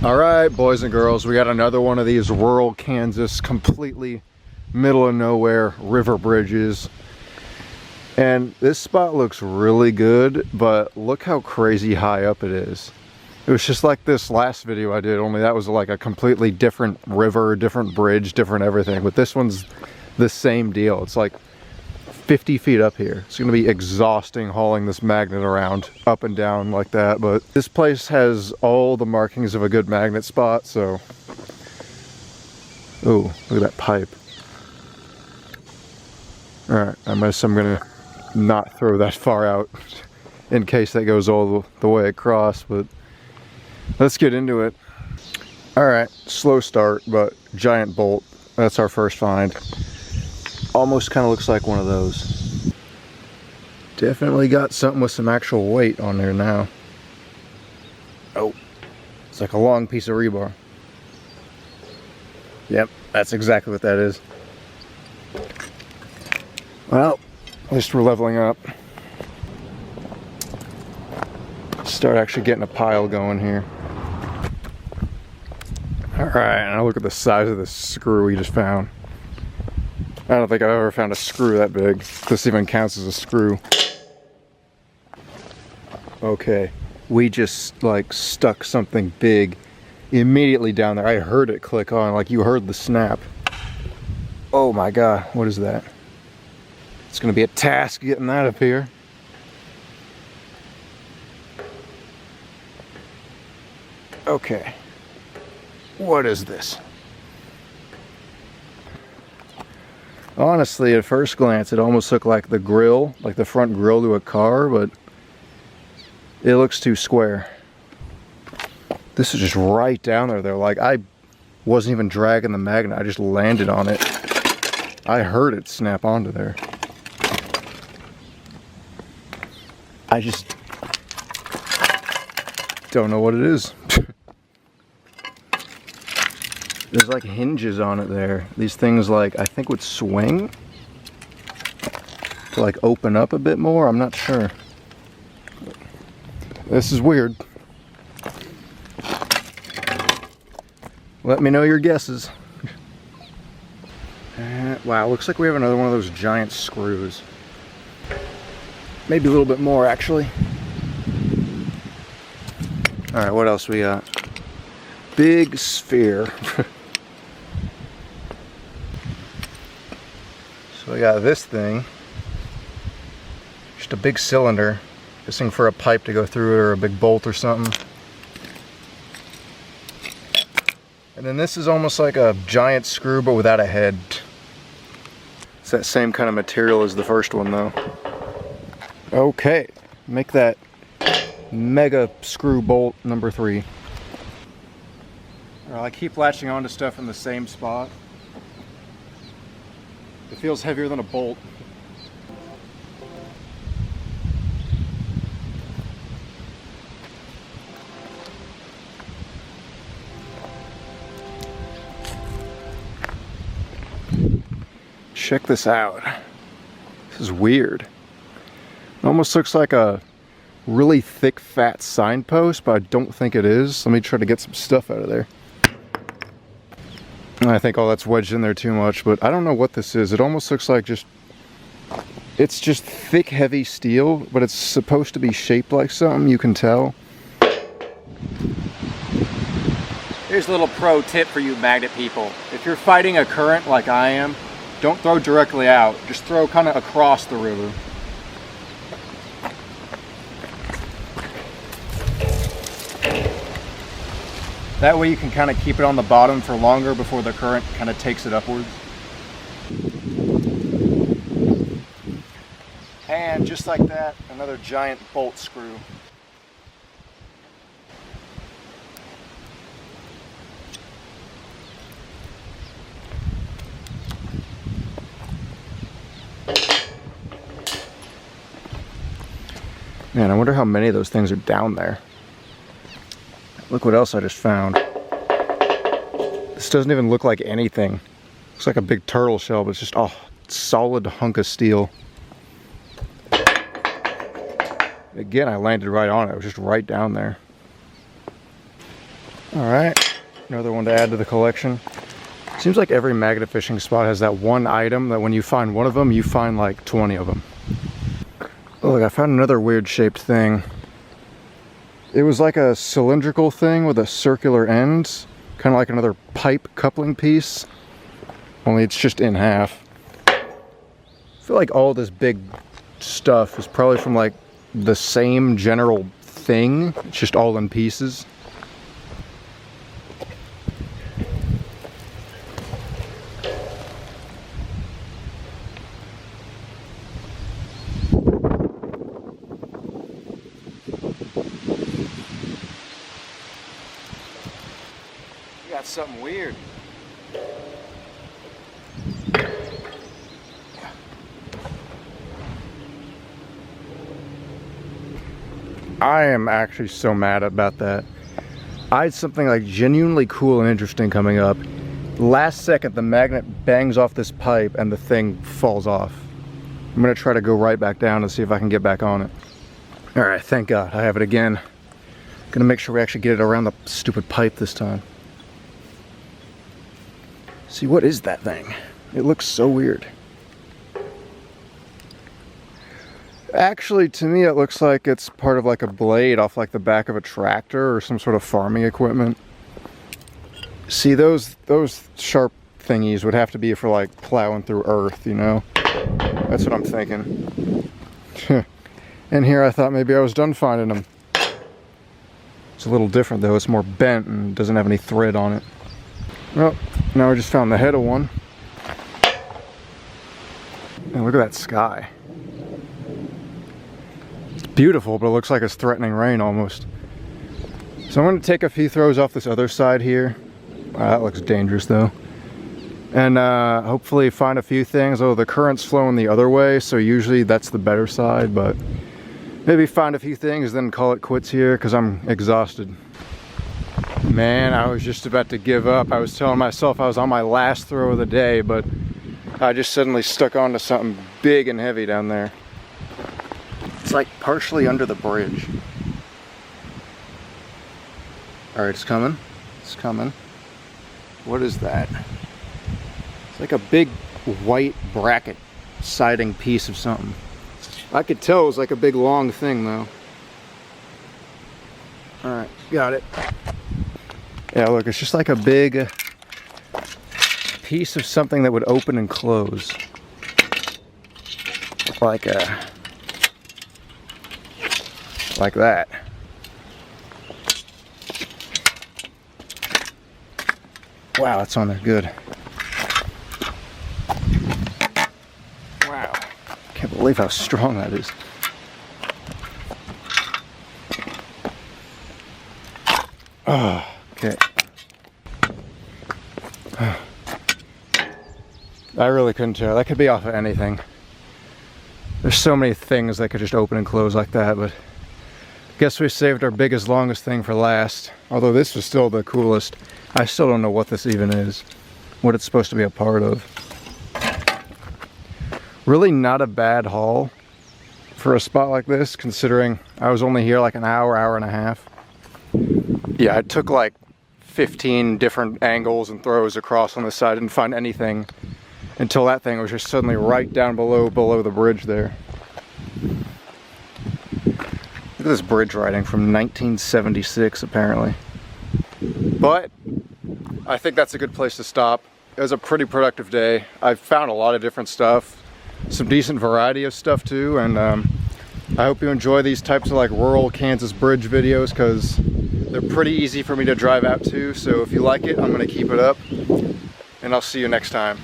All right, boys and girls, we got another one of these rural Kansas, completely middle of nowhere river bridges. And this spot looks really good, but look how crazy high up it is. It was just like this last video I did, only that was like a completely different river, different bridge, different everything. But this one's the same deal. It's like 50 feet up here. It's gonna be exhausting hauling this magnet around up and down like that, but this place has all the markings of a good magnet spot, so. Oh, look at that pipe. All right, I'm gonna not throw that far out in case that goes all the way across, but let's get into it. All right, slow start, but giant bolt. That's our first find. Almost kind of looks like one of those. Definitely got something with some actual weight on there now. Oh, it's like a long piece of rebar. Yep, that's exactly what that is. Well, at least we're leveling up. Start actually getting a pile going here. All right, now look at the size of this screw we just found. I don't think I've ever found a screw that big. This even counts as a screw. Okay, we just like stuck something big immediately down there. I heard it click on, like you heard the snap. Oh my God, what is that? It's gonna be a task getting that up here. Okay, what is this? Honestly, at first glance, it almost looked like the grill, like the front grill to a car, but it looks too square. This is just right down there, though. Like, I wasn't even dragging the magnet, I just landed on it. I heard it snap onto there. I just don't know what it is. There's like hinges on it there. These things like, I think would swing to like open up a bit more. I'm not sure. This is weird. Let me know your guesses. Wow, looks like we have another one of those giant screws. Maybe a little bit more actually. All right, what else we got? Big sphere. So we got this thing, just a big cylinder, this thing for a pipe to go through it or a big bolt or something. And then this is almost like a giant screw but without a head. It's that same kind of material as the first one though. Okay, make that mega screw bolt number 3. I keep latching onto stuff in the same spot. It feels heavier than a bolt. Check this out. This is weird. It almost looks like a really thick, fat signpost, but I don't think it is. Let me try to get some stuff out of there. I think all that's wedged in there too much, but I don't know what this is. It almost looks like it's just thick, heavy steel, but it's supposed to be shaped like something, you can tell. Here's a little pro tip for you magnet people. If you're fighting a current like I am, don't throw directly out. Just throw kind of across the river. That way you can kind of keep it on the bottom for longer before the current kind of takes it upwards. And just like that, another giant bolt screw. Man, I wonder how many of those things are down there. Look what else I just found. This doesn't even look like anything. Looks like a big turtle shell, but it's just, oh, solid hunk of steel. Again, I landed right on it. It was just right down there. Alright, another one to add to the collection. Seems like every magnet fishing spot has that one item that when you find one of them, you find like 20 of them. Oh, look, I found another weird shaped thing. It was like a cylindrical thing with a circular end, kind of like another pipe coupling piece, only it's just in half. I feel like all this big stuff is probably from like the same general thing, it's just all in pieces. You got something weird. I am actually so mad about that. I had something like genuinely cool and interesting coming up. Last second, the magnet bangs off this pipe and the thing falls off. I'm gonna try to go right back down and see if I can get back on it. All right, thank God, I have it again. Gonna make sure we actually get it around the stupid pipe this time. See, what is that thing? It looks so weird. Actually, to me, it looks like it's part of like a blade off like the back of a tractor or some sort of farming equipment. See, those sharp thingies would have to be for like plowing through earth, you know? That's what I'm thinking. And here I thought maybe I was done finding them. It's a little different though. It's more bent and doesn't have any thread on it. Well, now I just found the head of one. And look at that sky. Beautiful, but it looks like it's threatening rain almost. So I'm going to take a few throws off this other side here. That looks dangerous though. And hopefully find a few things. Oh, the current's flowing the other way, so usually that's the better side, but maybe find a few things, then call it quits here because I'm exhausted. Man, I was just about to give up. I was telling myself I was on my last throw of the day, but I just suddenly stuck onto something big and heavy down there. It's like partially under the bridge. All right, it's coming. It's coming. What is that? It's like a big white bracket siding piece of something. I could tell it was like a big long thing though. All right, got it. Yeah, look, it's just like a big piece of something that would open and close. Like that. Wow, it's on there good. Wow, can't believe how strong that is. Oh, okay. I really couldn't tell. That could be off of anything. There's so many things that could just open and close like that, but guess we saved our biggest, longest thing for last. Although this was still the coolest. I still don't know what this even is, what it's supposed to be a part of. Really not a bad haul for a spot like this, considering I was only here like an hour, hour and a half. Yeah, I took like 15 different angles and throws across on this side. I didn't find anything until that thing was just suddenly right down below the bridge there. Look at this bridge writing from 1976 apparently. But I think that's a good place to stop. It was a pretty productive day. I found a lot of different stuff, some decent variety of stuff too, and I hope you enjoy these types of like rural Kansas bridge videos because they're pretty easy for me to drive out to. So if you like it, I'm gonna keep it up, and I'll see you next time.